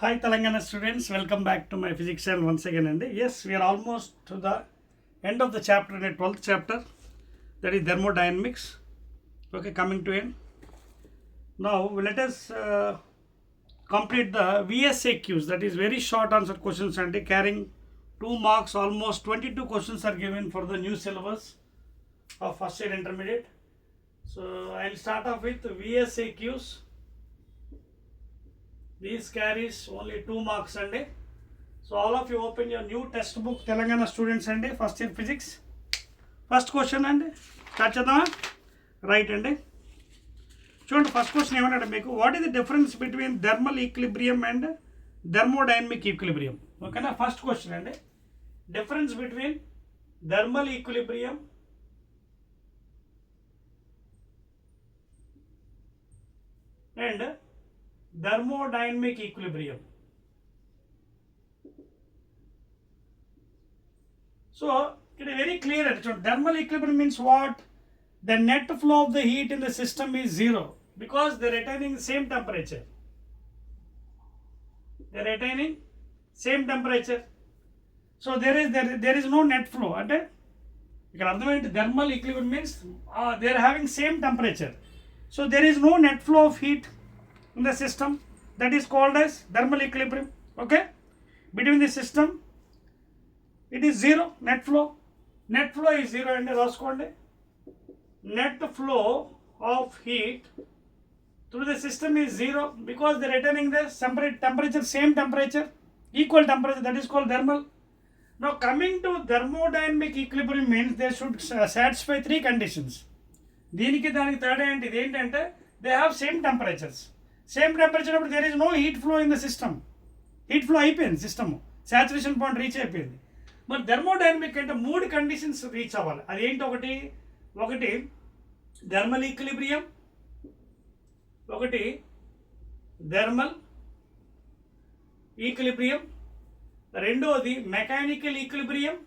Hi Telangana students, welcome back to my physics channel once again. And yes, we are almost to the end of the chapter in the 12th chapter, that is thermodynamics. Okay, coming to end. Now let us complete the VSAQs, that is very short answer questions, and carrying 2 marks. Almost 22 questions are given for the new syllabus of first year intermediate. So I will start off with VSAQs. These carries only 2 marks and so all of you open your new textbook Telangana students and first year physics. First question and start chedama. Right and చూడండి first question ఏమన్నాడు మీకు, what is the difference between thermal equilibrium and thermodynamic equilibrium. ఓకేనా, first question అండి, difference between thermal equilibrium and thermodynamic equilibrium. So it is very clear. Thermal equilibrium means what? The net flow of the heat in the system is zero because they are retaining the same temperature. They are retaining same temperature. So there is no net flow. అంటే ఇక్కడ అర్థమైంది, thermal equilibrium means they are having same temperature. So there is no net flow of heat in the system, that is called as thermal equilibrium. Okay, between the system it is zero, net flow is zero and raskondi, net flow of heat through the system is zero because they are retaining the temperature, same temperature, equal temperature, that is called thermal. Now coming to thermodynamic equilibrium means they should satisfy 3 conditions. దీనికి దానికి తేడా ఏంటి, ఇది ఏంటంటే they have same temperatures. Same temperature అప్పుడు there is no heat flow in the system. Heat flow అయిపోయింది, system saturation point reach అయిపోయింది. మరి థర్మోడైనమిక్ అంటే 3 కండిషన్స్ రీచ్ అవ్వాలి. అదేంటి, ఒకటి థర్మల్ ఈక్విలిబ్రియం, ఒకటి థర్మల్ ఈక్విలిబ్రియం, రెండోది మెకానికల్ ఈక్విలిబ్రియం,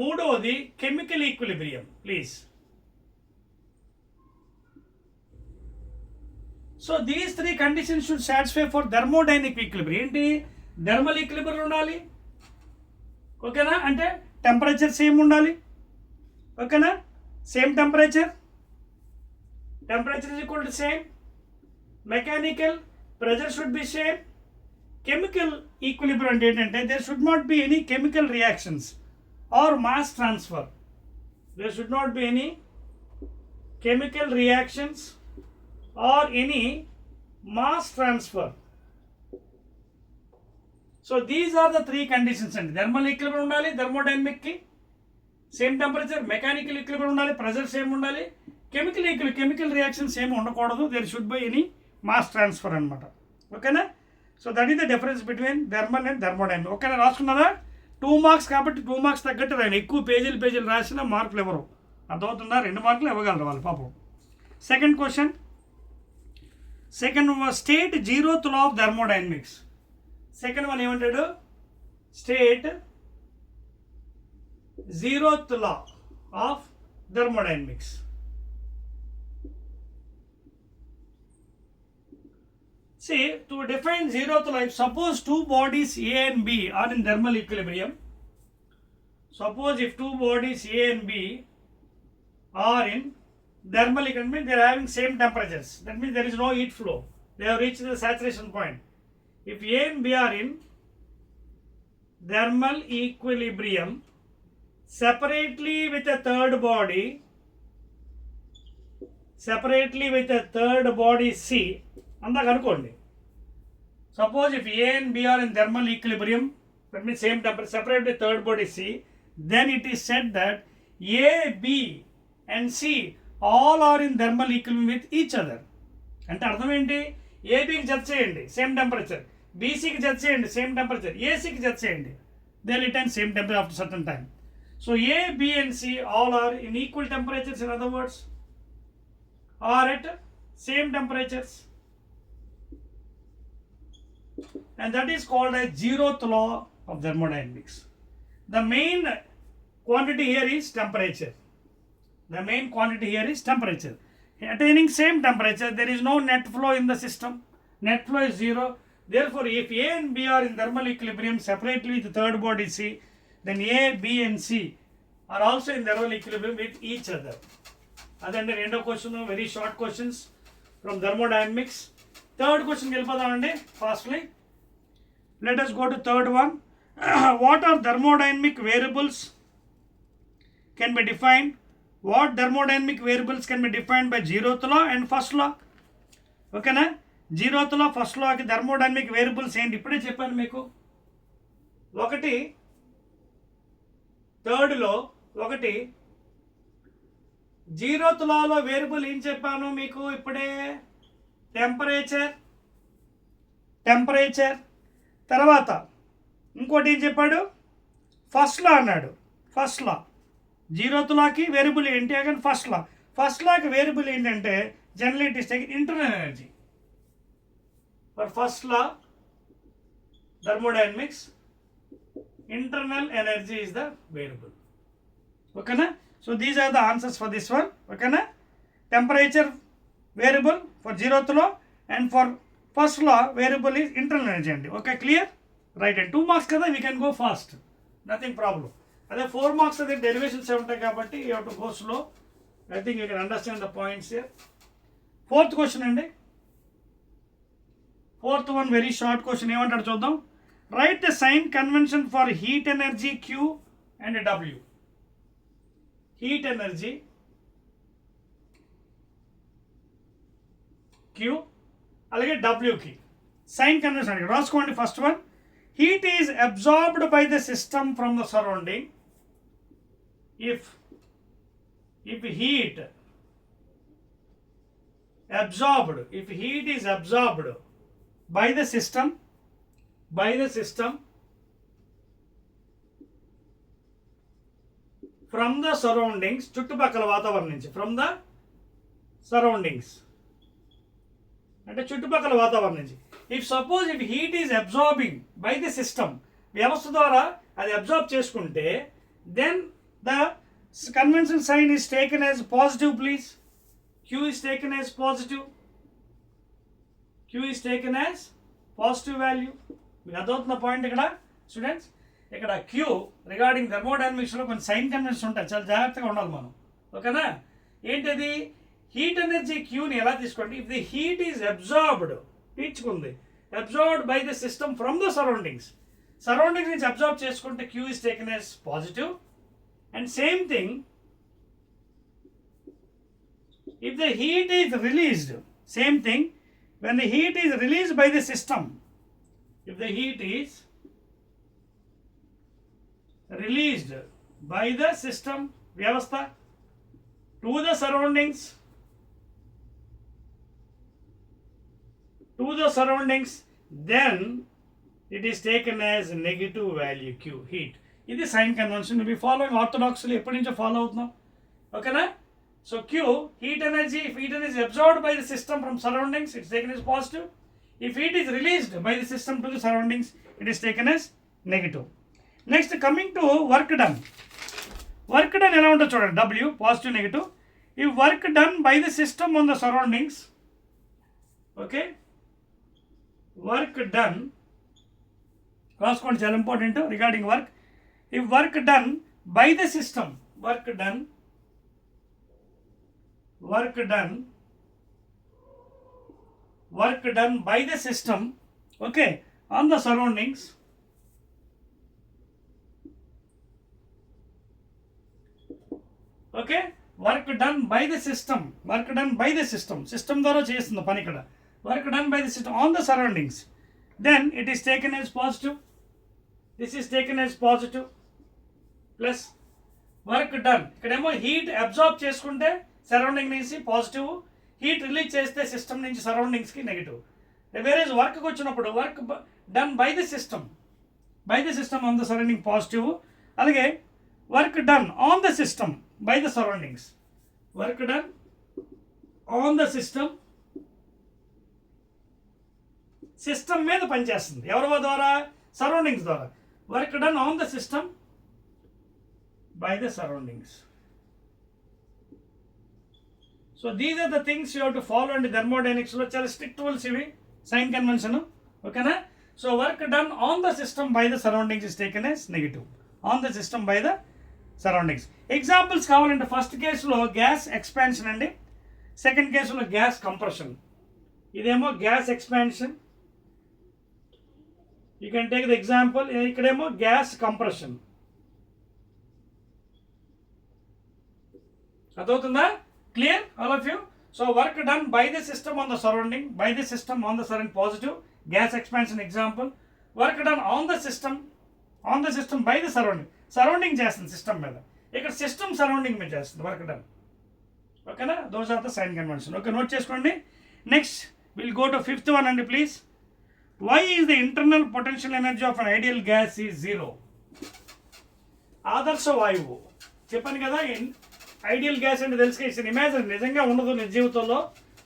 మూడోది chemical equilibrium. Please. So these 3 conditions should satisfy for thermodynamic equilibrium. ఏంటి, థర్మల్ ఈక్విలిబ్రియం ఉండాలి, ఓకేనా, అంటే టెంపరేచర్ సేమ్ ఉండాలి, ఓకేనా, same temperature is equal to same. Mechanical pressure should be same. Chemical equilibrium అంటే ఏంటంటే there should not be any chemical reactions or mass transfer. There should not be any chemical reactions or any mass transfer. So these are the 3 conditions అండి. Thermal equilibrium ఉండాలి, thermodynamic కి same temperature, mechanical equilibrium ఉండాలి, pressure same ఉండాలి, chemical reaction same ఉండకూడదు, there should be any mass transfer అనమాట. ఓకేనా, so that is the difference between thermal and thermodynamic. ఓకేనా, రాసుకున్నారా? 2 మార్క్స్ కాబట్టి 2 మార్క్స్ తగ్గట్టు రాయండి. ఎక్కువ పేజీలు రాసినా మార్కులు ఎవరు, అర్థమవుతుందా? 2 మార్కులు ఇవ్వగలరు వాళ్ళు పాపం. Second question, second state 0th law of thermodynamics. Second one ఏమంటాడు, state 0th law of thermodynamics. See, to define 0th law, suppose 2 bodies A and B are in thermal equilibrium. Suppose if 2 bodies A and B are in thermal equilibrium, they are having same temperatures. That means there is no heat flow. They have reached the saturation point. If A and B are in thermal equilibrium separately with a third body C, అందాక అనుకోండి. Suppose if A and B are in thermal equilibrium, that means same temperature, separate with third body C, then it is said that A, B and C all are in thermal equilibrium with each other. అంటే అర్థం ఏంటి, ఏబీకి జత చేయండి same temperature, బీసీకి జత చేయండి same temperature, ఏసీకి జత చేయండి, they retain same temperature after certain time. So A, B and C all are in equal temperatures, in other words are at same temperatures, and that is called a 0th law of thermodynamics. The main quantity here is temperature. The main quantity here is temperature. attaining same temperature, there is no net flow in the system. Net flow is 0. Therefore, if A and B are in thermal equilibrium separately with the third body C, then A, B and C are also in thermal equilibrium with each other. Adante rendo question, very short questions from thermodynamics. Third question velipodamandi fastly. Let us go to third one. What are thermodynamic variables can be defined? What thermodynamic variables can be defined by 0th law and first law? Okay na? 0th law, first law ki thermodynamic variables ఏంటి ఇప్పుడే చెప్పాను మీకు. ఒకటి third లో, ఒకటి 0th లాలో variable ఏం చెప్పాను మీకు ఇప్పుడే, టెంపరేచర్. తర్వాత ఇంకోటి ఏం చెప్పాడు, ఫస్ట్ లా అన్నాడు. ఫస్ట్ లా 0th లాకి వేరియబుల్ ఏంటి అగైన్ ఫస్ట్ లాకి వేరియబుల్ ఏంటంటే general it is taking internal energy. For first law thermodynamics, internal energy is the variable. Okay na? So these are the answers for this one. Okay na? Temperature variable for 0th law and for first law variable is internal energy andi. Okay, clear? Right, and 2 marks kada we can go fast, nothing problem. Ade 4 marks ade derivations untayi kabatti you have to go slow. I think you can understand the points here. Fourth question andi. Fourth one very short question ఏమంటాడు చూద్దాం. Write the sign convention for heat energy Q and W. Heat energy Q అలాగే W కి sign convention అడిగాడు. రాసుకోండి. First one, heat is absorbed by the system from the surrounding if heat is absorbed by the system from the surroundings, చుట్టుపక్కల వాతావరణం నుంచి, from the surroundings అంటే చుట్టుపక్కల వాతావరణం నుంచి. if heat is absorbing by the system, వ్యవస్థ ద్వారా అది అబ్జార్బ్ చేసుకుంటే, then the convention sign is taken as positive. Please, Q is taken as positive. Positive value. మీకు అర్థమవుతున్న పాయింట్ ఇక్కడ స్టూడెంట్స్? ఇక్కడ క్యూ రిగార్డింగ్ థర్మోడైనమిక్స్లో కొన్ని సైన్ కన్వెన్షన్ ఉంటాయి, చాలా జాగ్రత్తగా ఉండాలి మనం. ఓకేనా? ఏంటది? హీట్ ఎనర్జీ క్యూని ఎలా తీసుకోండి, if the heat is absorbed, పీల్చుకుంది, absorbed by the system from the surroundings నుంచి అబ్జార్బ్ చేసుకుంటే q is taken as positive. And same thing if the heat is released, same thing when the heat is released by the system, if the heat is released by the system vyavastha to the surroundings, then it is taken as negative value Q, heat. This is sign convention. We will be following orthodoxly, eppadi nuncho follow avutunnam. Okay na? So Q, heat energy, if heat energy is absorbed by the system from surroundings, it is taken as positive. If heat is released by the system to the surroundings, it is taken as negative. Next, coming to work done. Work done ఎలా ఉంటుందో చూడండి. W, positive, negative. If work done by the system on the surroundings, okay, work done, రాసుకోండి, చాలా important regarding work. If work done by the system, work done by the system, okay, on the surroundings, okay, work done by the system, system ద్వారా చేస్తున్న పని ఇక్కడ, work done by the system on the surroundings, then it is taken as positive. This is taken as positive plus work done, ఇక్కడేమో heat absorb చేసుకుంటే surrounding నుంచి positive, heat release చేస్తే system నుంచి సరౌండింగ్స్కి నెగిటివ్. వేరేజ్ వర్క్కి వచ్చినప్పుడు work done by the system on the surrounding positive, అలాగే work done on the system by the surroundings, work done on the system మీద పనిచేస్తుంది. ఎవరి ద్వారా? సరౌండింగ్స్ ద్వారా. Work done on the system by the surroundings. So these are the things you have to follow అండి థర్మోడైనమిక్స్లో. చాలా strict rules ఇవి, sign convention. ఓకేనా? So work done on the system by the surroundings is taken as negative. On the system by the surroundings. Examples కావాలంటే first కేసులో gas expansion అండి, second కేసులో gas compression. ఇదేమో gas expansion, you can take the example. ఇక్కడేమో gas compression. అర్థమవుతుందా? Clear all of you? So work done by the system on the surrounding, by the system on the surrounding positive, gas expansion example. Work done on the system by the surrounding, surrounding చేస్తుంది system మీద, ఇక్కడ system surrounding మీద చేస్తుంది work done. ఓకేనా? Those are the sign convention. Okay, note చేసుకోండి. Next will go to fifth one అండి please. Why is the internal potential energy of an ideal gas is zero? ఆదర్శ వాయువు చెప్పాను కదా, ఐడియల్ గ్యాస్ అంటే తెలుసు, ఇమాజిన్ నిజంగా ఉండదు నిజ జీవితంలో,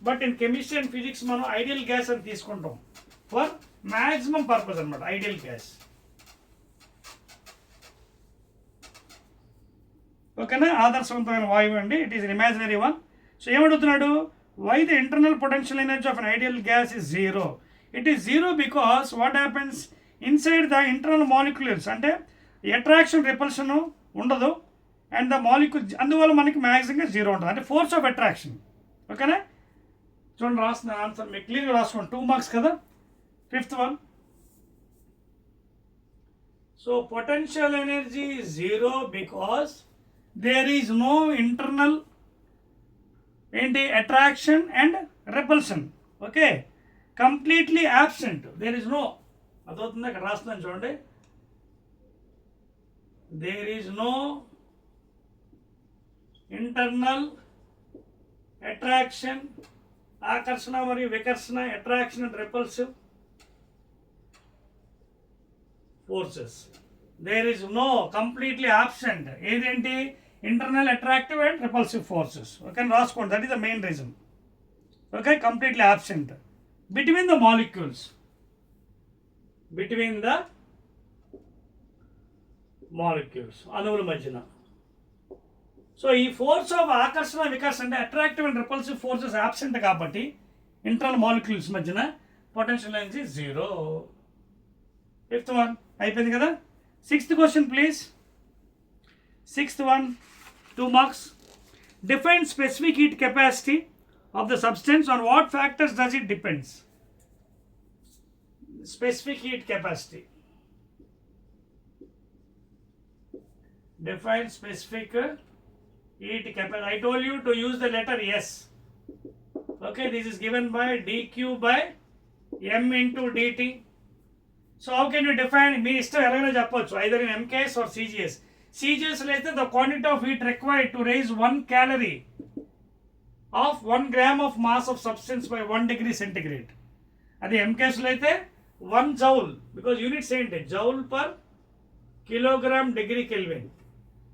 but in chemistry and physics మనం ఐడియల్ గ్యాస్ అని తీసుకుంటాం ఫర్ మ్యాక్సిమం పర్పస్ అనమాట. Ideal gas. ఓకేనా? ఆదర్శవంతమైన వాయువు అండి, it is imaginary one. So ఏమడుగుతున్నాడు? Why the internal potential energy of an ideal gas is zero? It is zero because what happens inside the internal molecules, అంటే attraction repulsion ఉండదు, and the molecule, అందువల్ల మనకి మ్యాక్సిమంగా zero ఉంటుంది, అంటే force of attraction. ఓకేనా? చూడండి రాసిన ఆన్సర్ మీకు క్లియర్గా రాసుకోండి, 2 మార్క్స్ కదా. Fifth one. So potential energy zero because there is no internal ఏంటి attraction and repulsion. Okay, completely absent, there is no. అదవుతుంది అక్కడ రాస్తున్నాను చూడండి, there is no internal attraction, ఆకర్షణ మరియు వికర్షణ, attraction and repulsive forces. There is no, completely absent ఏదేంటి? Internal attractive and repulsive forces. Okay, రాసుకోండి, that is the main reason. Okay, completely absent between the molecules, between the molecules, అణువుల మధ్యన. So ఈ force of ఆకర్షణ వికర్షణ అంటే attractive and repulsive forces absent కాబట్టి internal molecules మధ్యన potential energy zero. Fifth one అయిపోయింది కదా. Sixth question please. Sixth one 2 marks. Define specific heat capacity of the substance. On what factors does it depends? Specific heat capacity. Define specific heat capacity. I told you to use the letter S. Okay, this is given by dq by m into dt. So how can you define? మీ ఇష్టం ఎలాగైనా చెప్పొచ్చు, either in MKS or CGS. CGS లో అయితే the quantity of heat required to raise 1 calorie of 1 gram of mass of substance by 1 degree centigrade. అది MKS లో అయితే 1 joule, because units ఏంటి? joule per kilogram degree Kelvin.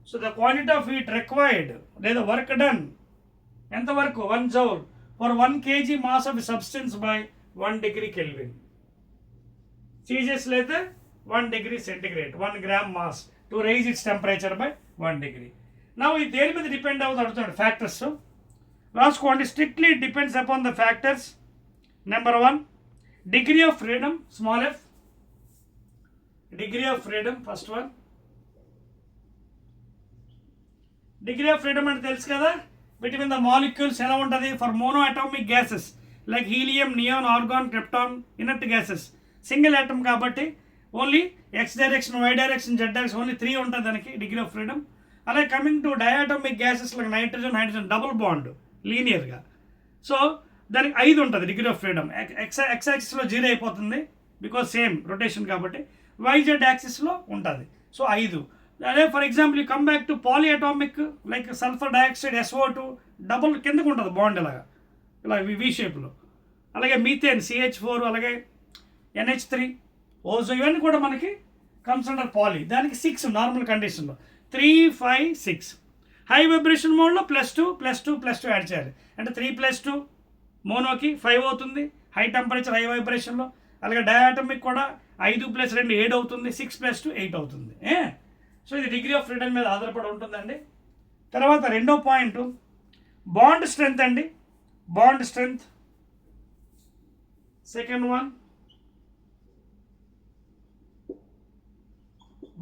So the quantity of heat required, లేదా work done, ఎంత వరకు? 1 joule for 1 kg mass of substance by 1 degree Kelvin. CGS లో అయితే 1 degree centigrade, 1 gram mass to raise its temperature by 1 degree. Now ఇది దేని మీద depend అవుతుంది అడుగుతున్నాడు? ఫ్యాక్టర్స్ రాసుకోండి. Strictly depends upon the factors. Number 1, degree of freedom, small f. Degree of freedom first one. Degree of freedom అంటే తెలుసు కదా, between the molecules ఎలా ఉంటుంది? For monoatomic gases like helium, neon, argon, krypton, inert gases, single atom కాబట్టి only x direction, y direction, z direction, only 3 ఉంటుంది దానికి degree of freedom. అలాగే coming to diatomic gases like nitrogen, hydrogen, double bond లీనియర్గా, so దానికి 5 ఉంటుంది degree of freedom. x యాక్సిస్లో 0 అయిపోతుంది because same rotation కాబట్టి, yz యాక్సిస్లో ఉంటుంది, సో 5. అదే for example you come back to polyatomic like sulphur dioxide, SO2, double కిందకు ఉంటుంది బాండ్ ఇలాగా, ఇలా వి షేప్లో. అలాగే మీథేన్, CH4, అలాగే NH3, ఓజో, ఇవన్నీ కూడా మనకి కమ్స్ అండర్ పాలీ. దానికి 6 నార్మల్ కండిషన్లో, 3, 5, 6. హై వైబ్రేషన్ మోడ్లో +2 యాడ్ చేయాలి, అంటే 3+2 మోనోకి 5 అవుతుంది హై టెంపరేచర్, హై వైబ్రేషన్లో. అలాగే డయాటమిక్ కూడా 5 + 2 7 అవుతుంది, 6+2 8 అవుతుంది. సో ఇది డిగ్రీ ఆఫ్ ఫ్రీడమ్ మీద ఆధారపడి ఉంటుందండి. తర్వాత రెండో పాయింట్, బాండ్ స్ట్రెంగ్త్ అండి, bond strength. Second one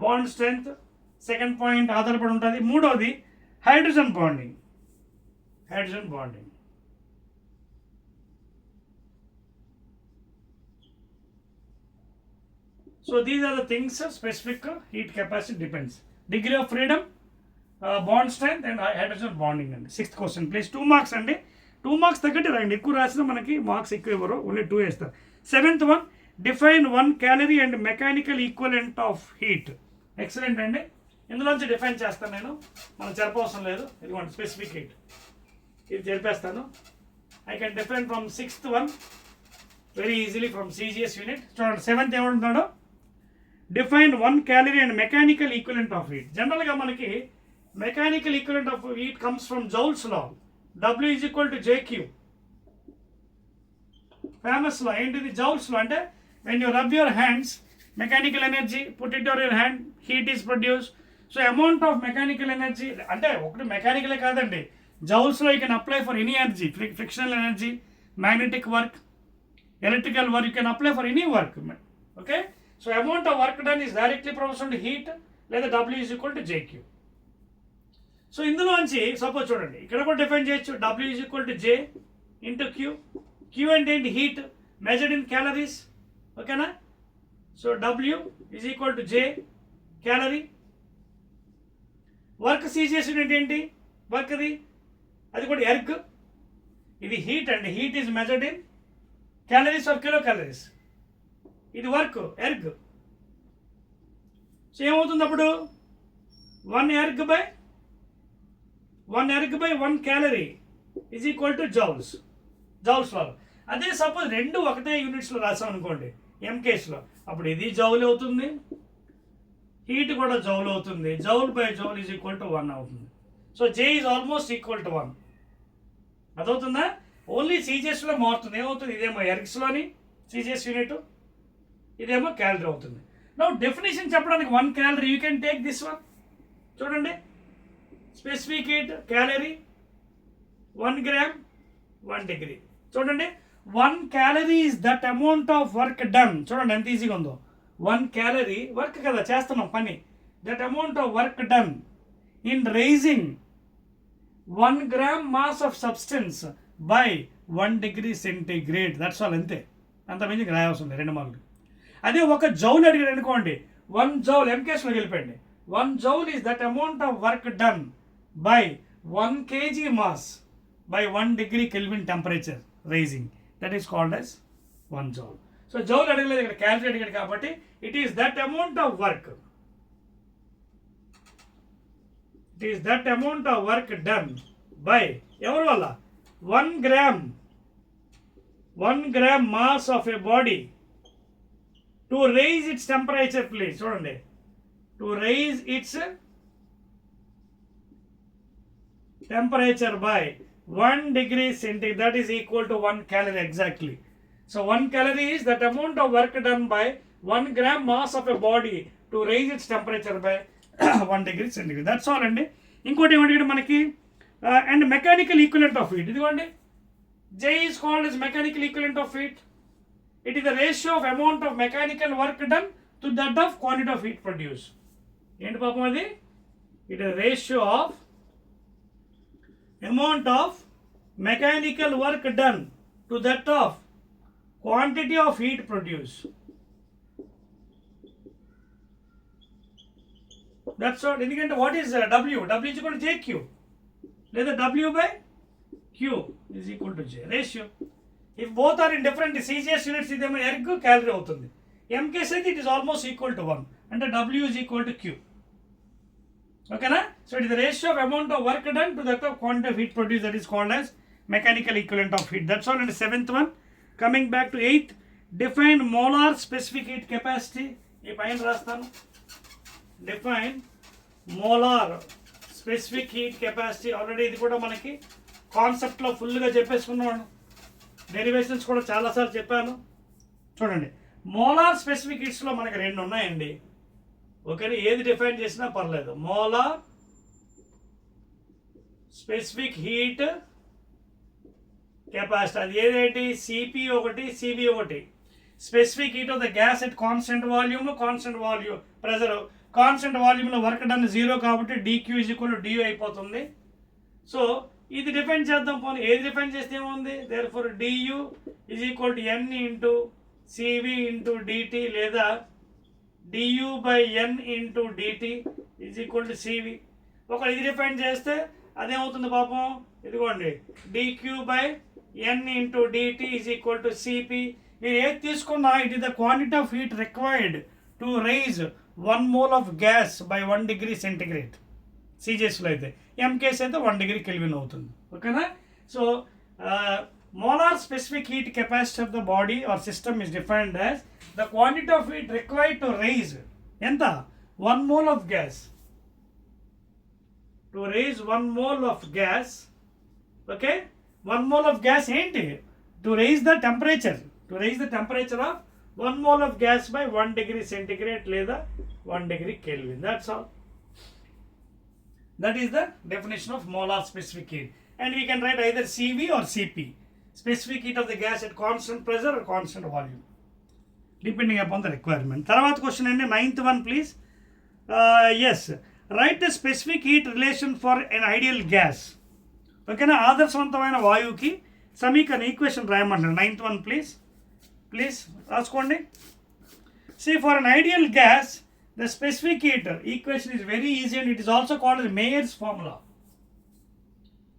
bond strength, second point ఆధారపడి ఉంటుంది. మూడవది hydrogen bonding, hydrogen bonding. So these are the things, specific heat capacity depends. Degree of freedom, bond strength and hydrogen bonding అండి. 6th question please. 2 marks అండి. 2 marks తగ్గట్టు రాయండి, ఎక్కువ రాసినా మనకి మార్క్స్ ఎక్కువ ఇవ్వరు, ఓన్లీ 2 వేస్తారు. 7th one define 1 calorie and mechanical equivalent of heat. Excellent అండి. ఇందులోంచి డిఫైన్ చేస్తాను నేను, మనం చెప్పవసరం లేదు. ఇదిగోండి స్పెసిఫిక్ హీట్, ఇది చెప్పేస్తాను. I can define from 6th one very easily from CGS unit. చూడండి 7th ఏమంటున్నాడో, define 1 calorie and mechanical equivalent of heat. జనరల్గా మనకి mechanical equivalent of heat comes from Joule's law. W is equal to JQ. Famous law ఏంటిది? Joule's law. అంటే when you rub your hands, mechanical energy, put it your hand, heat is produce. So amount of mechanical energy, అంటే ఒకటి మెకానికలే కాదండి, జౌల్స్లో you can apply for any energy, frictional energy, magnetic work, electrical work, you can apply for any work. Okay, so amount of work done is directly proportional to heat, లేదా W is equal to JQ. So ఇందులోంచి suppose చూడండి, ఇక్కడ కూడా define చేయొచ్చు, W is equal to J into Q. Q అంటే ఏంటి? Heat measured in calories. ఓకేనా? So W is equal to J calorie. Work CGS unit ఏంటి? వర్క్ది అది కూడా ఎర్గ్. ఇది హీట్ అండి, heat is measured in calories of kilo calories. ఇది work erg. So ఏమవుతుంది అప్పుడు? 1 erg by 1 calorie is equal to joules. Joules లో అదే సపోజ్ రెండు ఒకటే యూనిట్స్లో రాసాం అనుకోండి, MKsలో, అప్పుడు ఇది జౌల్ అవుతుంది, హీట్ కూడా జౌల్ అవుతుంది. Joule by joule is equal to 1 అవుతుంది. So J is almost equal to 1. అదవుతుందా? ఓన్లీ CGSలో మారుతుంది. ఏమవుతుంది? ఇదేమో ఎర్గ్స్లోని CGS యూనిట్, ఇదేమో క్యాలరీ అవుతుంది. నౌ డెఫినేషన్ చెప్పడానికి 1 calorie you can take this one. చూడండి, specific heat calorie 1 gram 1 degree. చూడండి, 1 calorie is that amount of work done. చూడండి ఎంత ఈజీగా ఉందో. 1 క్యాలరీ వర్క్ కదా చేస్తున్నాం పని, that amount of work done in raising 1 gram mass of substance by 1 degree centigrade. That's all. అంతే, అంత మందికి రాయవలసి ఉంది 2 మార్కులు. అదే ఒక జౌల్ అడిగాడు అనుకోండి, 1 జౌల్ MKsలోకి వెళ్ళిపోయింది. 1 joule is that amount of work done by 1 kg mass by 1 degree Kelvin temperature rising. That is called as 1 joule. So joule అడగలేదు, ఇక్కడ క్యాలరీ అడిగాడు కాబట్టి it is that amount of work, it is that amount of work done by ఎవరి వల్ల? 1 gram mass of a body to raise its temperature. Please చూడండి, to raise its temperature by 1 degree centigrade, that is equal to 1 calorie exactly. So 1 calorie is that amount of work done by 1 gram mass of a body to raise its temperature by 1 degree centigrade. That's all అండి. ఇంకోటి ఏమంటే మనకి and mechanical equivalent of heat. ఇదిగోండి, J is called as mechanical equivalent of heat. It is the ratio of amount of mechanical work done to that of quantity of heat produced. ఏంటి పాపం అది? It is a ratio of amount of mechanical work done to that of quantity of heat produced. That's what. ఎందుకంటే what is W? W is equal to JQ. లేదా W by Q is equal to J. Ratio. If both are in different CGS units, ఇదేమో erg calorie అవుతుంది. MKs అయితే it is almost equal to 1. అంటే W is equal to Q. ఓకేనా? So it is the ratio of amount of work done to that of quantity of heat produced, that is called as mechanical equivalent of heat. That's all in the 7th one. Coming back to 8th, define molar specific heat capacity. ఈ పైన రాస్తాను. Define molar specific heat capacity. Already ఇది కూడా మనకి కాన్సెప్ట్లో ఫుల్గా చెప్పేసుకున్నాను, derivations కూడా చాలాసార్లు చెప్పాను. చూడండి, మోలార్ స్పెసిఫిక్ హీట్స్లో మనకి 2 ఉన్నాయండి. ఓకేనా? ఏది డిఫైన్ చేసినా పర్లేదు. Molar specific heat capacity. అది ఏదేంటి? సిపి ఒకటి, సిబి ఒకటి. Specific heat of the gas at constant volume, constant volume pressure. Constant వాల్యూమ్లో వర్క్ డన్ 0 కాబట్టి DQ is equal to Diu అయిపోతుంది. సో ఇది డిఫైన్ చేద్దాం. పోనీ ఏది డిఫైన్ చేస్తే ఏముంది? Therefore dU is equal to n into Cv into dT, లేదా dU by n into dT is equal to Cv. ఒకవేళ ఇది డిఫైన్ చేస్తే అదేమవుతుంది పాపం? ఇదిగోండి, dQ by n into dT is equal to Cp. మీరు ఏది తీసుకున్నా it is the quantity of heat required to raise 1 mole of gas by 1 degree centigrade. సిజిఎస్లో అయితే, ఎంకేస్ అయితే 1 degree కెల్విన్ అవుతుంది. ఓకేనా? So molar specific heat capacity of the body or system is defined as the quantity of heat required to raise ఎంత? 1 mole of gas. To raise 1 mole of gas. Okay, 1 mole of gas ఏంటి? To raise the temperature. To raise the temperature of 1 mole of gas by 1 degree centigrade లేదా 1 degree Kelvin. That's all. That is the definition of molar specific heat. And we can write either CV or CP. Specific heat of the gas at constant pressure or constant volume, depending upon the requirement. తర్వాత question అండి, 9th one please. Yes, write the specific heat relation for an ideal gas. ఓకేనా? ఆదర్శవంతమైన వాయువుకి సమీకరణ equation రాయమంటారు. 9th one please. Please రాసుకోండి. See, for an ideal gas, the specific heat equation is very easy and it is also called as Mayer's formula.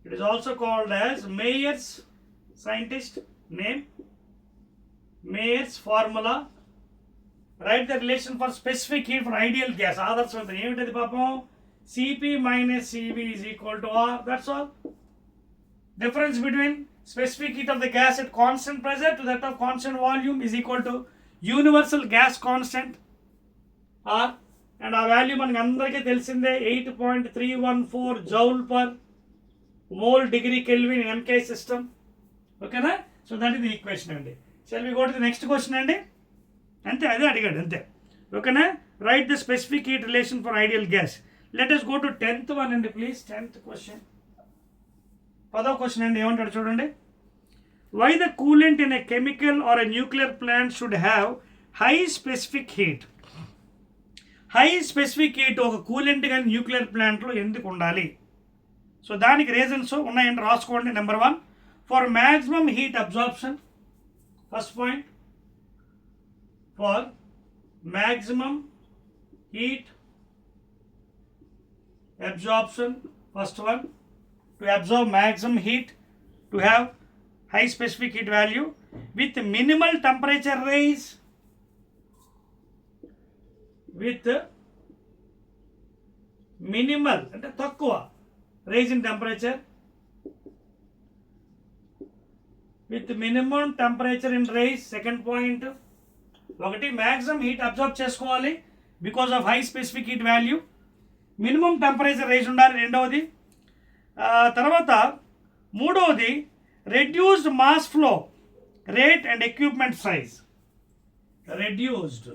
It is also called as Mayer's, scientist name, Mayer's formula. Write the relation for specific heat for ideal gas. ఆదర్శవంతం ఏమిటది పాపం? Cp minus Cv is equal to R. That's all. Difference between specific heat of the gas at constant pressure to that of constant volume is equal to universal gas constant R, and ఆ value మనకి అందరికీ తెలిసిందే, 8.314 joule per mole degree Kelvin in MK system. ఓకేనా? So that is the equation అండి. Shall we go to the next question అండి. అంతే, అదే అడిగాడు అంతే. ఓకేనా? Write the specific heat relation for ideal gas. లెట్ us go to 10th one అండి ప్లీజ్. 10th క్వశ్చన్, 10వ క్వశ్చన్ అండి. ఏమంటాడు చూడండి. Why the coolant in a chemical or a nuclear plant should have high specific heat? High specific heat ఒక coolant కానీ nuclear ప్లాంట్లో ఎందుకు ఉండాలి? సో దానికి రీజన్స్ ఉన్నాయండి, రాసుకోండి. Number 1, for maximum heat absorption. First point, for maximum heat absorption. First one, to absorb maximum heat, to have high specific heat value with minimal temperature rise, with minimal అంటే తక్కువ rise in temperature, with minimum temperature in rise. Second point, ఒకటి maximum heat observe చేసుకోవాలి because of high specific heat value, minimum temperature rise ఉండాలి రెండవది. తర్వాత మూడవది, reduced mass flow rate and equipment size. Reduced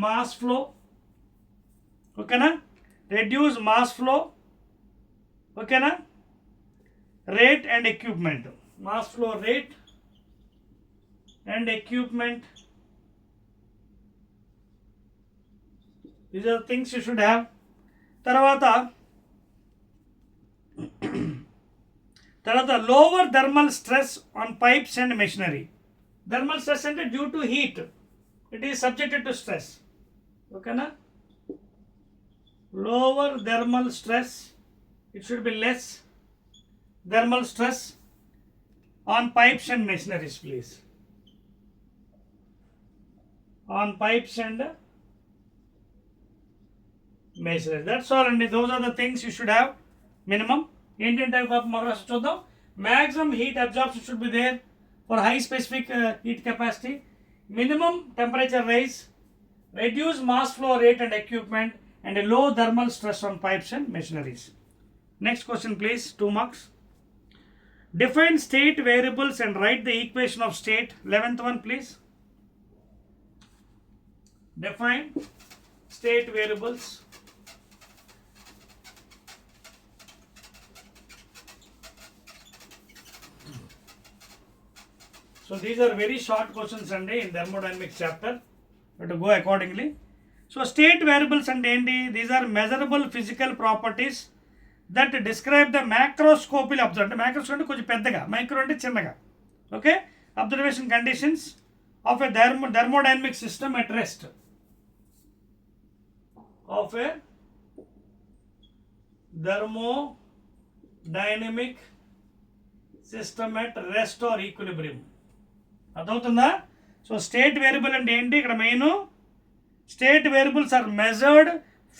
mass flow. ఓకేనా? Reduce mass flow. ఓకేనా? Rate and equipment. Mass flow rate and equipment. These are the things you should have. తర్వాత lower thermal stress on pipes and machinery. Thermal stress అంటే due to heat it is subjected to stress. ఓకేనా? Lower thermal stress, it should be less thermal stress on pipes and machineries please. On pipes and measures. That's all, and those are the things you should have minimum. ఏంటంటే మొదలు చూద్దాం. maximum heat absorption should be there for high specific heat capacity, minimum temperature rise, reduced mass flow rate and equipment, and a low thermal stress on pipes and machineries. Next question please, 2 marks. Define state variables and write the equation of state. 11th one please. Define state variables So these are very short questions and in thermodynamics chapter. You have to go accordingly. So state variables and enti, these are measurable physical properties that describe the macroscopic observation. Macroscope అంటే కొంచెం పెద్దగా, micro అంటే చిన్నగా. Okay, observation conditions of a thermodynamic system at rest. Of a thermodynamic system at rest or equilibrium. అర్థమవుతుందా? So state variable అంటే ఏంటి? ఇక్కడ main state variables are measured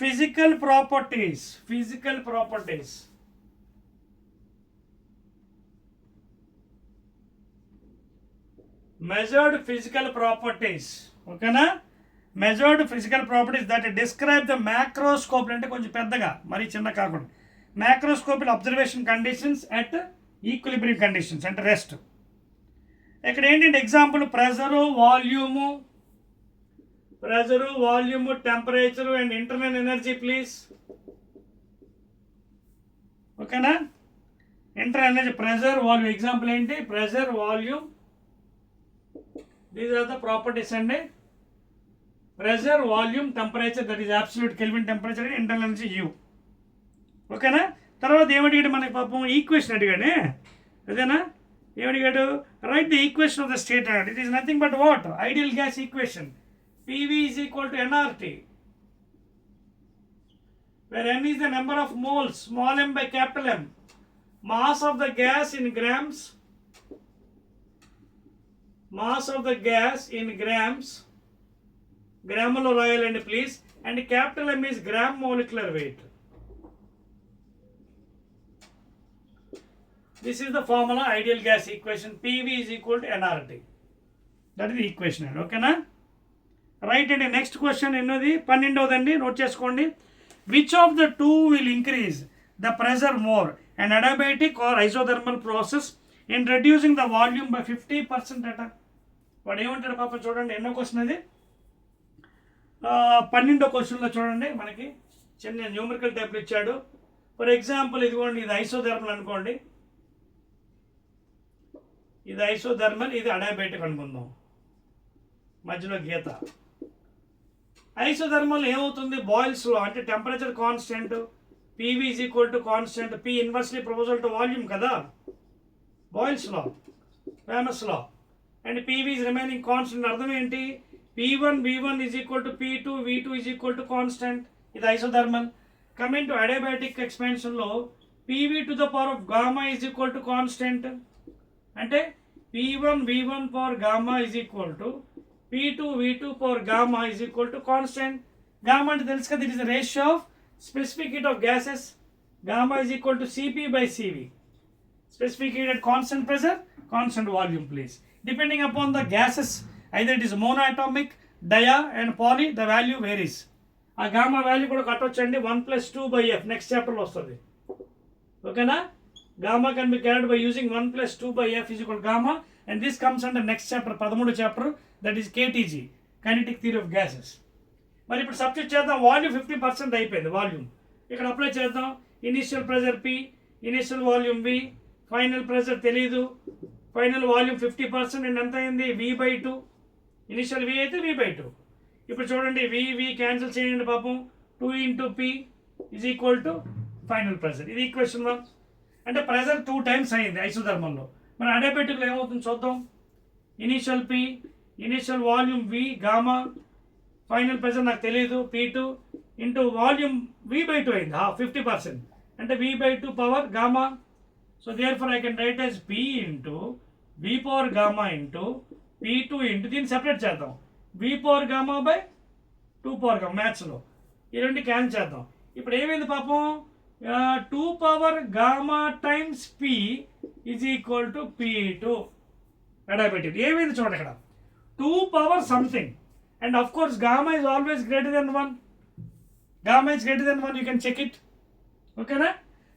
physical properties. Measured physical properties, ఓకేనా? Measured physical properties that describe the macroscope అంటే కొంచెం పెద్దగా, మరి చిన్న కాకుండా, macroscopic observation conditions at equilibrium conditions అంటే రెస్ట్. ఇక్కడ ఏంటంటే example pressure, volume, temperature and internal energy please. ఓకేనా? Internal energy, pressure, volume. Example ఏంటి? Pressure, volume, these are the properties అండి. Pressure, volume, temperature, that is absolute Kelvin temperature, internal energy U. ఓకేనా? తర్వాత ఏమడిగాడు మనకి పాపం? ఈక్వేషన్ అడిగాడే, అదేనా? ఏమడిగాడు? Write the equation of the state అన్నాడు. It is nothing but what? Ideal gas equation. PV is equal to nRT, where n is the number of moles, small m by capital M. Mass of the gas in grams, గ్రాములో రాయాలండి please. And capital M is gram molecular weight. This is the formula ideal gas equation. PV is equal to nRT. That is the equation. ఓకేనా? Right అండి. Next question ఎన్నోది? 12వదండి, note చేసుకోండి. Which of the two will increase the pressure more, and adiabatic or isothermal process in reducing the volume by 50% అట. వాడు ఏమంటాడు పాప? చూడండి ఎన్నో క్వశ్చన్ అది. 12వ క్వశ్చన్లో చూడండి, మనకి చిన్న న్యూమరికల్ టైప్లు ఇచ్చాడు. ఫర్ ఎగ్జాంపుల్ ఇదిగోండి, ఇది ఐసోథర్మల్ అనుకోండి, ఇది ఐసోథర్మల్, ఇది అడయాబెటిక్ అనుకుందాం, మధ్యలో గీత. ఐసోథర్మల్ ఏమవుతుంది? బాయిల్స్లో అంటే temperature constant, PV is equal to constant, P inversely proposal to volume కదా, బాయిల్స్లో, famous law. And PV is remaining constant. అర్థం ఏంటి? P1 V1 is equal to P2 V2 is equal to constant. ఇది isothermal. Coming to adiabatic ఎక్స్పాన్షన్లో PV to the power of gamma is equal to constant. అంటే P1 V1 power gamma is equal to P2 V2 power gamma is equal to constant. Gamma అంటే తెలుసు కదా, it is the ratio of specific heat of gases. Gamma is equal to CP by CV. Specific heat at constant pressure, constant volume please. Depending upon the gases, either it is monoatomic, dia and poly, the value varies. ఆ gamma value కూడా కట్టొచ్చండి, 1 + 2/f next చాప్టర్లో వస్తుంది. ఓకేనా? Gamma can be carried by using 1 + 2/f is equal to gamma, and this comes under next chapter, 13వ chapter, that is KTG, kinetic theory of gases. మరి ఇప్పుడు substitute చేద్దాం. Volume 50% అయిపోయింది. Volume ఇక్కడ అప్లై చేద్దాం. Initial pressure P, initial volume V, final pressure తెలీదు, final volume 50% and ఎంత అయింది? V/2. ఇనిషియల్ V అయితే V/2. ఇప్పుడు చూడండి, V క్యాన్సిల్ చేయండి పాపం. 2 × P is equal to final pressure. ఇది ఈక్వేషన్ 1. అంటే ప్రెజర్ 2 టైమ్స్ అయింది ఐసోథర్మల్లో. మరి అడయాబెటిక్లో ఏమవుతుంది చూద్దాం. Initial P, initial volume V gamma, final pressure నాకు తెలియదు P2 ఇంటూ వాల్యూమ్ V/2 అయింది, 50%. అంటే V/2 power gamma. So therefore I can write as P into V power gamma into P2 into, దీన్ని separate చేద్దాం, V power gamma by 2 power gamma. మ్యాథ్స్లో ఈ రెండు cancel చేద్దాం. ఇప్పుడు ఏమైంది పాపం? 2 power gamma times P is equal to P2. Adiabatic ఏమైంది చూడండి ఇక్కడ, 2 power something, and of course gamma is always greater than 1. Gamma is greater than 1, you can check it. ఓకేనా?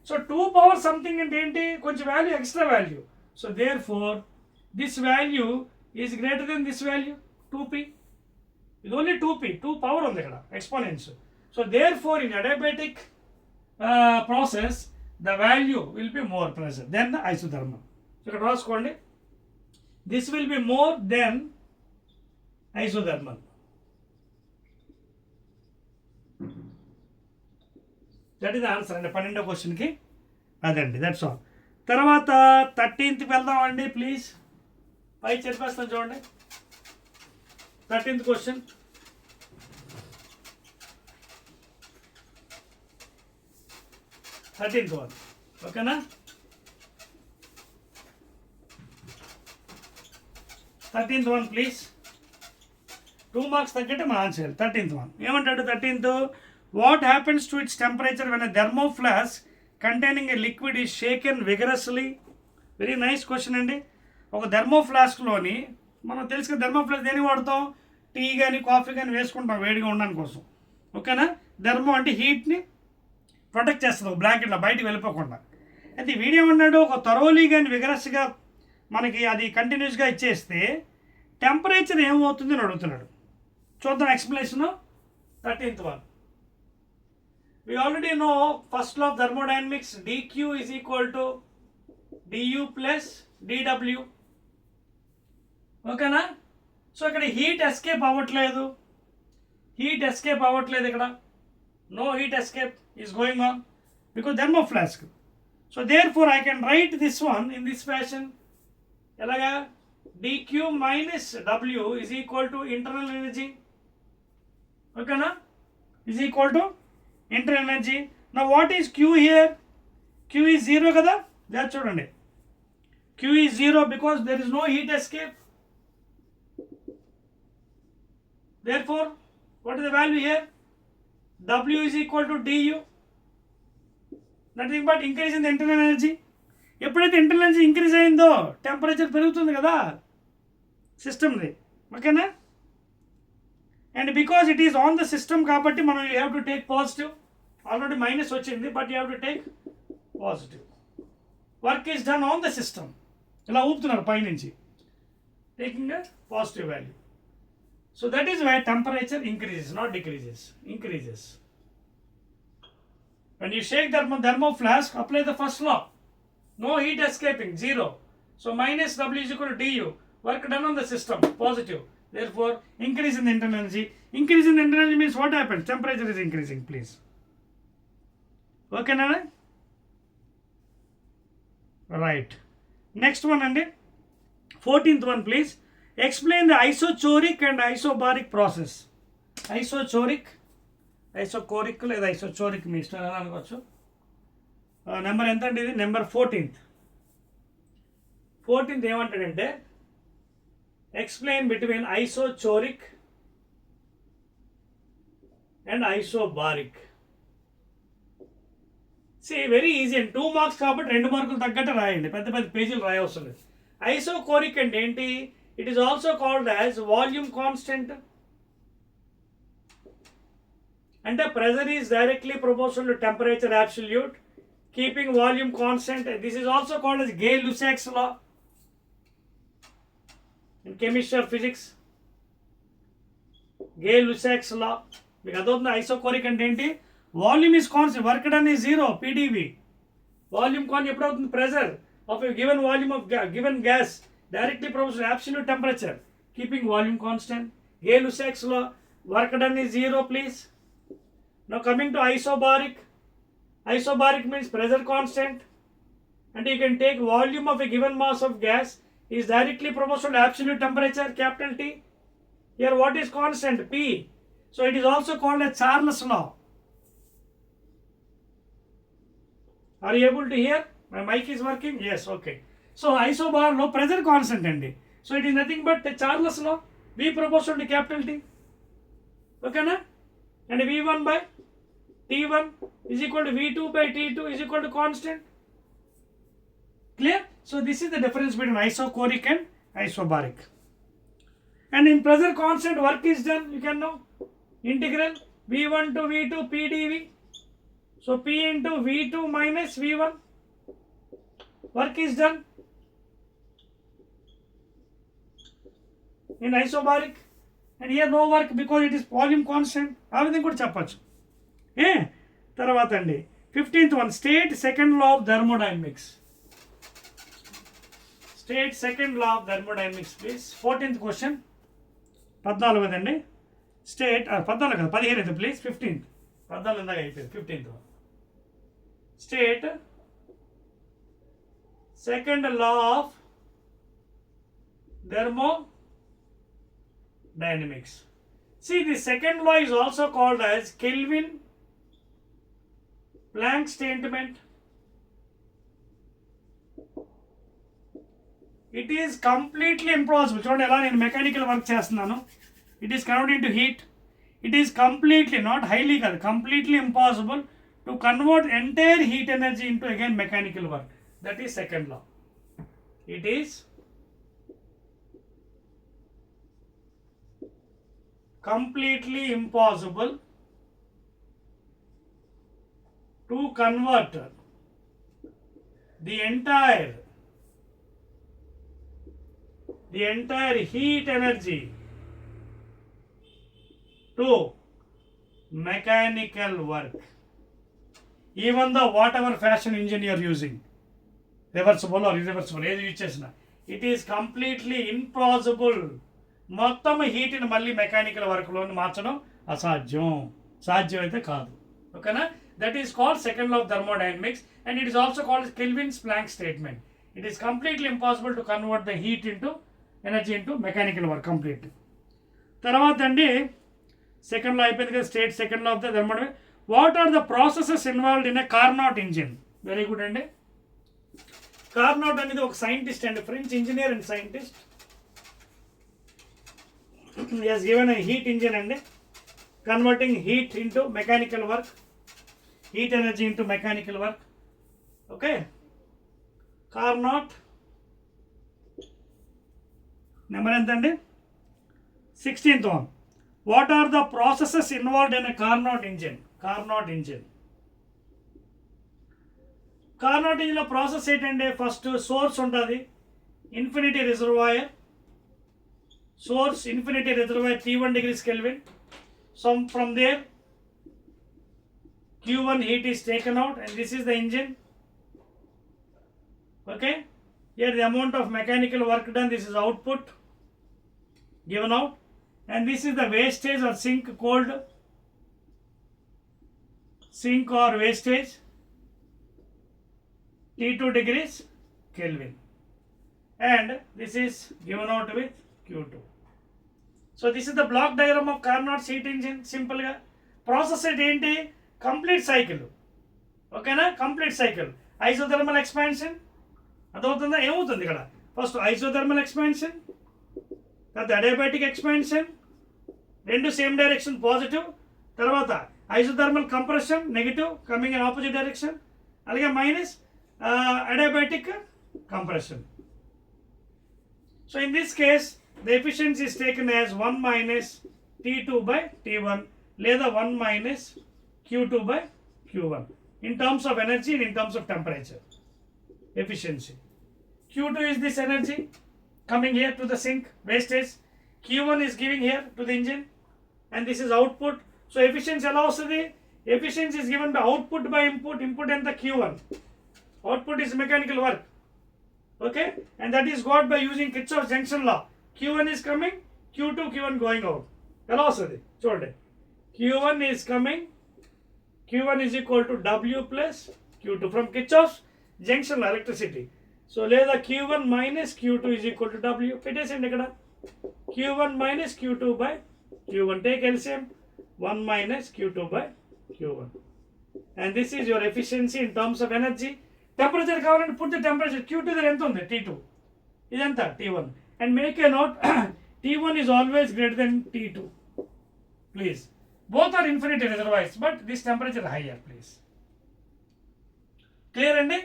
సో 2 పవర్ సంథింగ్ అంటే ఏంటి? కొంచెం value, extra value. So therefore this value is greater than this value 2P. ఇది only 2P, 2 power ఉంది ఇక్కడ, exponents. So therefore in adiabatic process, the value will be more pressure than the isothermal. So ఇక్కడ రాసుకోండి, this will be more than isothermal. That is the answer అండి 12వ క్వశ్చన్కి అదండి. That's all. తర్వాత 13th వెళ్దామండి please. పై చెప్పేస్తాను చూడండి. 13th question. ఓకేనా? 13th one please. 2 marks తగ్గట్టే మనం ఆన్సర్ చేయాలి. 13th one ఏమంటాడు? 13th, what happens to its temperature when a thermoflask containing a liquid is shaken vigorously? Very nice question అండి. ఒక థెర్మోఫ్లాస్క్లోని మనం తెలుసు కదా, థెర్మోఫ్లాస్క్ దేనికి వాడతాం? టీ కానీ కాఫీ కానీ వేసుకుంటాం వేడిగా ఉండడానికి కోసం. ఓకేనా? థెర్మో అంటే హీట్ని ప్రొటెక్ట్ చేస్తుంది ఒక బ్లాంకెట్లో బయటికి వెళ్ళిపోకుండా. అయితే వీడియో ఏమన్నాడు? ఒక థరోలీ కానీ విగరస్గా మనకి అది కంటిన్యూస్గా ఇచ్చేస్తే టెంపరేచర్ ఏమవుతుంది అని అడుగుతున్నాడు. చూద్దాం explanation. 13th one. We already know first law of thermodynamics, dq is equal to du plus dw. ఓకేనా? సో ఇక్కడ హీట్ ఎస్కేప్ అవ్వట్లేదు, ఇక్కడ no heat escape is going on because thermoflask. So therefore I can write this one in this fashion. ఎలాగా? dq minus w is equal to internal energy. ఓకేనా? is equal to internal energy. Now what is q here? q is 0 కదా? that చూడండి. q is 0 because there is no heat escape. Therefore what is the value here? w is equal to du. Nothing but increase in the internal energy. ఎప్పుడైతే internal energy increase అయిందో temperature పెరుగుతుంది కదా సిస్టమ్ది. ఓకేనా? And because it is on the system కాబట్టి మనం you have to take positive. Already minus వచ్చింది but you have to take positive. Work is done on the system. ఇలా ఊపుతున్నారు పైనుంచి, taking a positive value. So that is why temperature increases, not decreases, increases. When you shake the thermoflask, apply the first law. No heat escaping, 0. So minus W is equal to du. Work done on the system, positive. Therefore, increase in the internal energy. Increase in the internal energy means what happens? Temperature is increasing, please. Okay, Nana? Right. Next one, Andy. 14th one, please. Explain the isochoric and isobaric process. Isochoric లేదా ఐసోచోరిక్ మీ ఇష్టం ఎలా అనుకోవచ్చు. Number ఎంత అంటే ఇది number 14th. 14th ఏమంటాడంటే explain between isochoric and isobaric. Very easy అండి. 2 marks కాబట్టి 2 మార్కులు తగ్గట్టు రాయండి, పెద్ద పెద్ద పేజీలు రాయవసరం లేదు. ఐసోకోరిక్ అంటే ఏంటి? It is also called as volume constant. And the pressure is directly proportional to temperature absolute, keeping volume constant. This is also called as Gay-Lussac's law in chemistry or physics. Gay-Lussac's law. మీకు అదవుతుంది isochoric అంటే ఏంటి? Volume is constant, work done is 0 pdv. Volume కాన్ ఎప్పుడు అవుతుంది? Pressure of a given volume of given gas directly proportional to absolute temperature, keeping volume constant. Gay-Lussac's law. Work done is 0, please. Now coming to isobaric. Isobaric means pressure constant, and you can take volume of a given mass of gas is directly proportional to absolute temperature, capital T. Here what is constant? P. So it is also called as Charles law. Are you able to hear? My mic is working? Yes, okay. So isobar లో pressure constant అండి. So it is nothing but Charles లో V proportional to capital T. ఓకేనా? And V1 by T1 is equal to V2 by T2 is equal to constant. Clear? So this is the difference between isochoric and isobaric. And in pressure constant work is done. You can know integral V1 to V2 P dV. So P into V2 minus V1. Work is done. In isobaric, and here no work because it is volume constant. ఆ విధంగా కూడా చెప్పచ్చు. తర్వాత అండి 15th one, state second law of thermodynamics. State second law of thermodynamics, please. 14th question. 14 అండి. State 14 కదా 15 అయితే please 15th. 14 ఇందాక అయిపోయింది 15th. State second law of thermodynamics. See, the second law is also called as Kelvin-Planck statement. It is completely impossible. చూడండి ఎలా నేను mechanical work చేస్తున్నాను. It is converted into heat. It is completely, not highly కాదు, completely impossible to convert entire heat energy into again mechanical work. That is second law. It is completely impossible to convert the entire heat energy to mechanical work, even though whatever fashion engine you are using, reversible or irreversible, ఏది use చేసినా, it is completely impossible. మొత్తం హీట్ని మళ్ళీ mechanical వర్క్లోని మార్చడం అసాధ్యం, సాధ్యం అయితే కాదు. ఓకేనా? That is called second law of thermodynamics and it is also called Kelvin's Planck statement. It is completely impossible to convert the heat into energy into mechanical work complete. తర్వాత అండి సెకండ్ లా అయిపోయింది కదా, state second law of the thermodynamics. What are the processes involved in a Carnot engine? Very good అండి. Carnot అనేది ఒక scientist అండి, French engineer and scientist. He has given a heat engine and converting heat into mechanical work, heat energy into mechanical work. Okay, Carnot number entandi 16th one. What are the processes involved in a Carnot engine? Carnot engine లో process ఏంటంటే first source ఉంటుంది, infinity reservoir. Source infinity reservoir T1 degrees Kelvin. So from there Q1 heat is taken out and this is the engine. Okay, here the amount of mechanical work done, this is output given out, and this is the wastage or sink, called sink or wastage T2 degrees Kelvin, and this is given out with Q2. So this is the block diagram of Carnot heat engine. Simple ga process ఏంటి, complete cycle. ఓకేనా? Complete cycle. Isothermal expansion అదవుతుందా? ఏమవుతుంది ఇక్కడ? First isothermal expansion, తర్వాత adiabatic expansion, రెండు same direction positive, తర్వాత isothermal compression negative coming in opposite direction, అలాగే minus adiabatic compression. So in this case the efficiency is taken as 1 minus T2 by T1 లేదా 1 minus Q2 by Q1 in terms of energy and in terms of temperature efficiency. Q2 is this energy coming here to the sink wastage, Q1 is giving here to the engine, and this is output. So efficiency ఎలా వస్తుంది? Efficiency is given by output by input. Input and the Q1, output is mechanical work. Okay, and that is got by using Kirchhoff's junction law. Q1 is coming, Q2, Q1 going out. ఎలా వస్తుంది చూడండి, Q1 is coming, Q1 is equal to W plus Q2 from Kirchhoff's junction law electricity. So లేదా Q1 minus Q2 is equal to W. పెట్టేసండి ఇక్కడ Q1 minus Q2 by Q1. Take LCM, 1 minus Q2 by Q1, and this is your efficiency in terms of energy. Temperature కావాలంటే put the temperature. Q2 దగ్గర ఎంత ఉంది? T2. ఇదంతా T1. And make a note, T1 is always greater than T2. Please. Both are infinity reservoirs, but this temperature higher, please. Clear andi?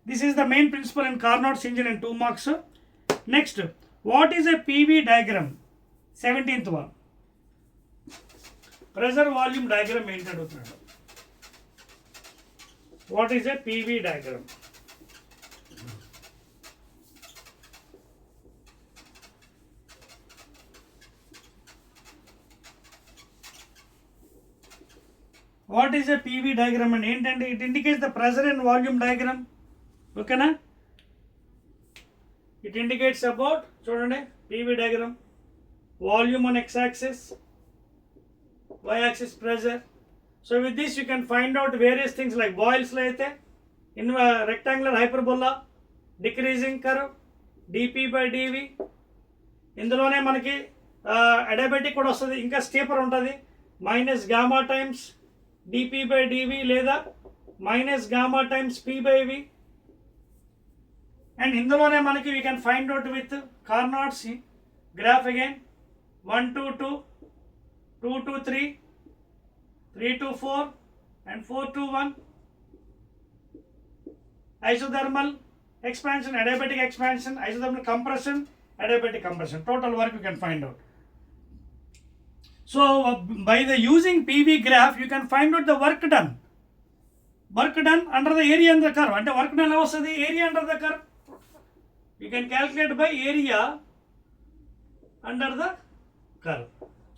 This is the main principle in Carnot's engine and 2 marks. Next, what is a PV diagram? 17th one. Pressure volume diagram ఏంటి అడుగుతున్నాడు. What is a PV diagram? What is a PV diagram and ఏంటంటే it indicates the pressure and volume diagram. ఓకేనా? it indicates about చూడండి PV diagram, volume on x-axis, y-axis pressure. So with this you can find out various things like Boyle's law అయితే in rectangular hyperbola, decreasing curve, dp by dv. ఇందులోనే మనకి adiabatic కూడా వస్తుంది, ఇంకా steeper ఉంటుంది, minus gamma times dP by dV లేదా minus gamma times P by V. And ఇందులోనే మనకి we can find out with Carnot's graph again 1 to 2, 2 to 3, 3 to 4 and 4 to 1. Isothermal expansion, adiabatic expansion, isothermal compression, adiabatic compression, total work you can find out. So by the using PV graph you can find out the work done under the area under the curve. Ante work done ఎలా వస్తుంది, area under the curve you can calculate by area under the curve.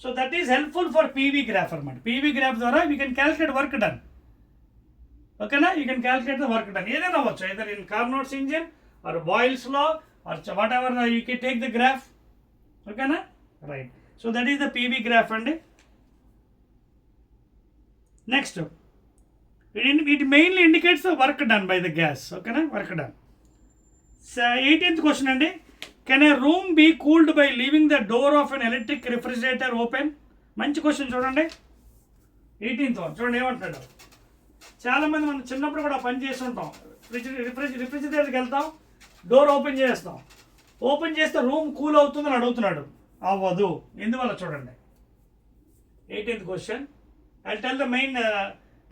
So that is helpful for PV graph అన్నమాట. PV graph ద్వారా we can calculate work done. ఓకేనా, you can calculate the work done. ఏదైనా అవ్వచ్చు, either in Carnot's engine or Boyle's law or whatever you can take the graph. ఓకేనా, right. So that is the PV graph అండి. Next it mainly indicates the work done by the gas. ఓకేనా, work done. 18th question అండి. Can a room be cooled by leaving the door of an electric refrigerator open? మంచి question చూడండి. 18th one చూడండి ఏమంటున్నాడు. చాలామంది మనం చిన్నప్పుడు కూడా పని చేసి ఉంటాం, రిఫ్రిజిరేటర్కి వెళ్తాం, డోర్ ఓపెన్ చేస్తాం, ఓపెన్ చేస్తే రూమ్ కూల్ అవుతుందని అడుగుతున్నాడు. అవ్వదు, ఎందువల్ల చూడండి. 18th question. I tell the main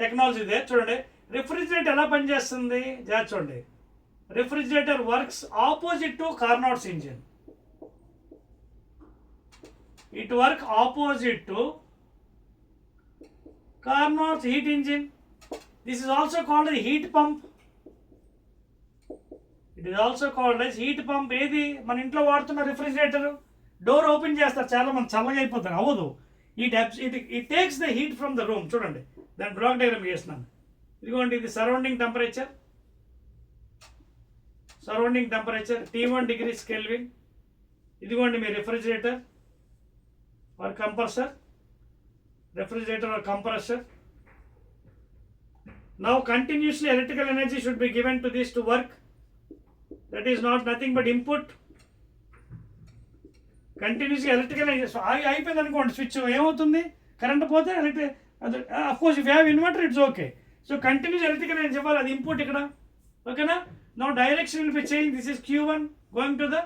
technology they. చూడండి రిఫ్రిజిరేటర్ ఎలా పనిచేస్తుంది జాగ్రత్త చూడండి. Refrigerator works opposite to Carnot's engine. It work opposite to Carnot's heat engine. This is also called a heat pump. It is also called as heat pump. ఏది మన ఇంట్లో వాడుతున్న refrigerator door open చేస్తారు, చాలా మంది చల్లగా అయిపోతారు. అవ్వదు. It takes the heat from the room. చూడండి దాని బ్లాక్ డయాగ్రామ్ చేస్తున్నాను. ఇదిగోండి, ఇది surrounding temperature, surrounding temperature T1 degrees Kelvin. ఇదిగోండి మీ refrigerator or compressor, refrigerator or compressor. Now continuously electrical energy should be given to this to work. That is nothing but input. Continuously electrical energy. So అయిపోయింది అనుకోండి, switch ఏమవుతుంది, current పోతే of course if you have inverter it's okay. So continuous electrical energy ఇవ్వాలి, అది input ఇక్కడ. ఓకేనా. Now direction will be changed. This is Q1 going to the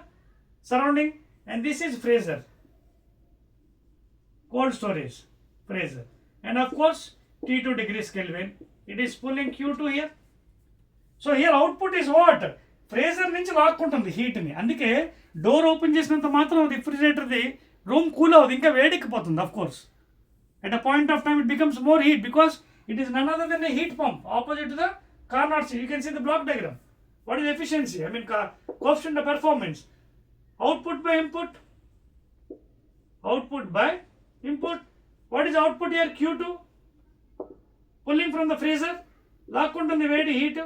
surrounding and this is freezer, cold storage freezer, and of course T2 degrees Kelvin. It is pulling Q2 here. So here output is what? Freezer నుంచి లాక్కుంటుంది హీట్ని. అందుకే door open చేసినంత మాత్రం రిఫ్రిజిరేటర్ది room cool అవ్వదు, ఇంకా వేడెక్కిపోతుంది. Of course at a point of time it becomes more heat because it is none other than a heat pump opposite to the Carnot. You can see the block diagram. What is efficiency? I mean coefficient of performance. Output by input. Output by input. What is output here? Q2. Pulling from the freezer, లాక్కుంటుంది వేడి heat.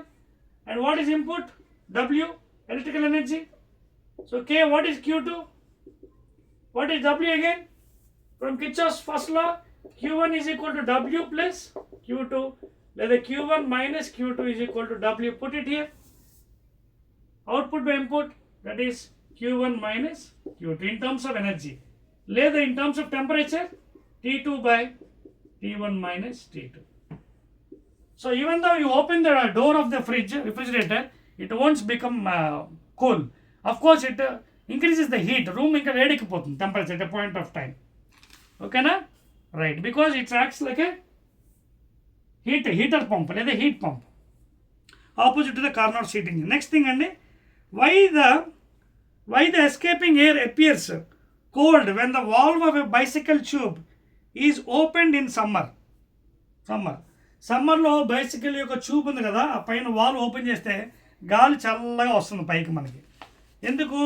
And what is input? W, electrical energy. So K, what is Q2? What is W again? From Kirchhoff's first law, Q1 is equal to W plus Q2. లేదా Q1 minus Q2 is equal to W. Put it here. Output by input, that is Q1 minus Q2 in terms of energy. లేదా in terms of temperature, T2 by T1 minus T2. So even though you open the door of the refrigerator, it won't become cool. Of course it increases the heat. Room ఇంకా వేడెక్కిపోతుంది temperature at a point of time. Okay na? Right, because it acts like a heater pump లేదా heat pump opposite to the Carnot heat engine. Next thing అండి, why the escaping air appears cold when the valve of a bicycle tube is opened in సమ్మర్లో bicycle యొక్క tube ఉంది కదా, ఆ పైన valve open చేస్తే గాలి చల్లగా వస్తుంది పైకి మనకి. ఎందుకు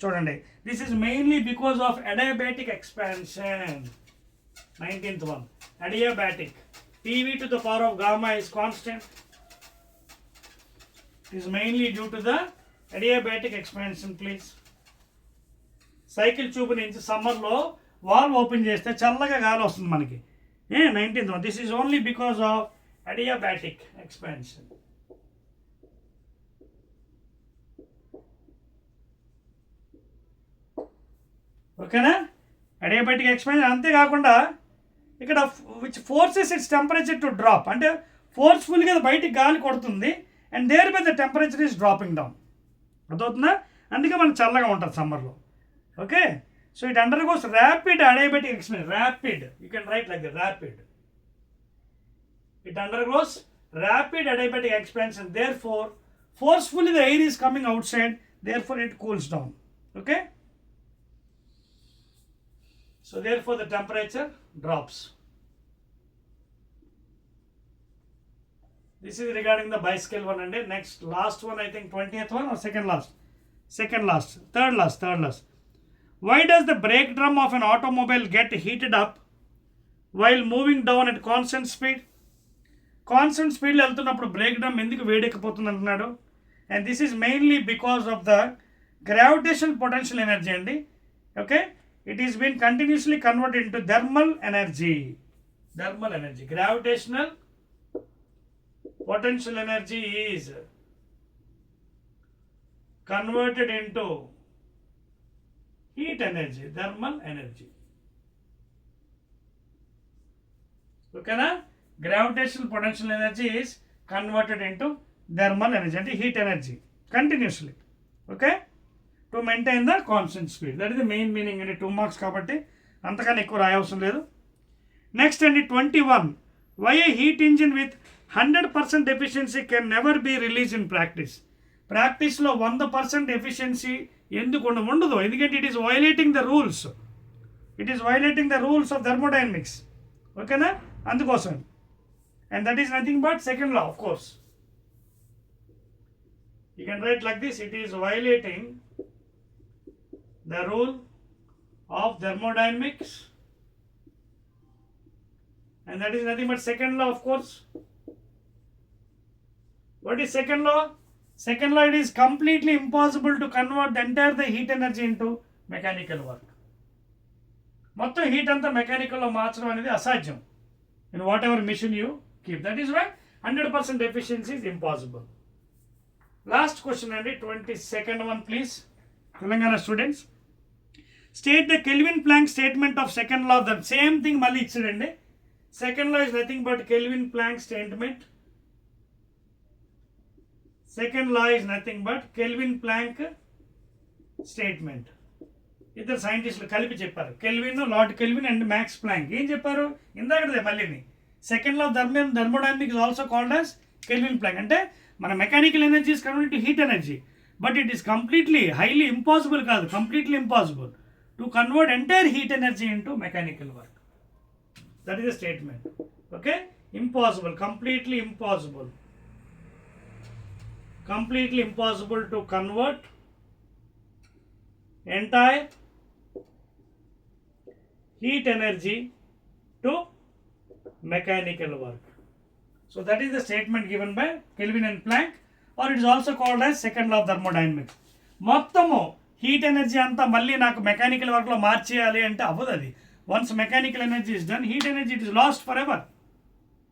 చూడండి, this is mainly because of adiabatic expansion. 19th one, adiabatic. PV to the power of gamma is constant. It is mainly due to the adiabatic expansion please. Cycle tube నుంచి సమ్మర్లో వాల్వ్ ఓపెన్ చేస్తే చల్లగా గాలి వస్తుంది మనకి. 19th one. This is only because of adiabatic expansion. ఓకేనా? Adiabatic expansion. అంతేకాకుండా ఇక్కడ which forces its temperature to drop, అంటే ఫోర్స్ఫుల్గా బయటికి గాలి కొడుతుంది and thereby the temperature is dropping down. అర్థవుతుందా? అందుకే మనకు చల్లగా ఉంటుంది సమ్మర్లో. Okay, so it undergoes rapid adiabatic expansion. Rapid, you can write like the rapid. It undergoes rapid adiabatic expansion. Therefore, forcefully the air is coming outside. Therefore, it cools down. Okay. So, therefore, the temperature drops. This is regarding the bicycle one. And next, last one, I think 20th one or second last? Second last. Third last. Why does the brake drum of an automobile get heated up while moving down at constant speed? Constant స్పీడ్లో వెళ్తున్నప్పుడు brake drum ఎందుకు వేడెక్కిపోతుంది అంటున్నాడు. And this is mainly because of the gravitational potential energy అండి. Okay, it is been continuously converted into thermal energy. Gravitational potential energy is converted into heat energy, thermal energy. ఓకేనా? Gravitational potential energy is converted into thermal energy, అంటే heat energy continuously. Okay, to maintain the constant speed. That is the main meaning. అంటే 2 marks కాబట్టి అంతకన్నా ఎక్కువ రాయవసరం లేదు. Next అండి 21. Why a heat engine with 100% efficiency can never be released in practice? ప్రాక్టీస్లో 100% efficiency ఎందుకు ఉండదు? ఎందుకంటే it is violating the rules. Of thermodynamics. ఓకేనా? అందుకోసం. And that is nothing but second law, of course. You can write like this: it is violating the rule of thermodynamics, and that is nothing but second law, of course. What is second law? Second law, it is completely impossible to convert the entire the heat energy into mechanical work. మొత్తం heat అంతా మెకానికల్లో మార్చడం అనేది అసాధ్యం. In whatever machine you keep. That is why 100% efficiency is impossible. Last question and 22nd one please. Telangana students. State the Kelvin-Planck statement of second law. The same thing malli ichchadandi. Second law is nothing but Kelvin-Planck statement. Second law is nothing but Kelvin-Planck statement. ఇద్దరు సైంటిస్టులు కలిపి చెప్పారు. Kelvin, Lord Kelvin and Max Planck. ఏం చెప్పారు? ఇందాకదే మళ్ళీని second law thermodynamics also called as Kelvin Planck. అంటే మన mechanical energy is converted to heat energy, but it is completely highly impossible కాదు, completely impossible to convert entire heat energy into mechanical work. That is the statement. Okay, impossible, completely impossible to convert entire heat energy to mechanical work. So that is the statement given by Kelvin and Planck, or it is also called as second law of thermodynamics. మొత్తము heat energy అంతా మళ్ళీ నాకు mechanical వర్క్లో మార్చేయాలి అంటే అవ్వదు. అది once mechanical energy is done, heat energy it is last for ever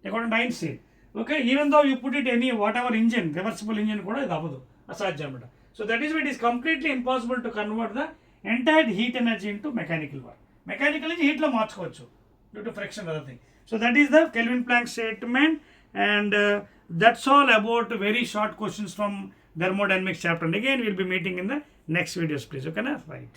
according to Einstein. Okay, even though you put it any what ever engine, reversible engine కూడా ఇది అవ్వదు, అసాధ్యం అన్నమాట. So that is it is completely impossible to convert the entire heat energy into mechanical work. Mechanical నుంచి హీట్లో మార్చుకోవచ్చు due to friction other thing. So that is the Kelvin Planck statement, and that's all about very short questions from thermodynamics chapter. And again we will be meeting in the next videos please. Okay na? Right.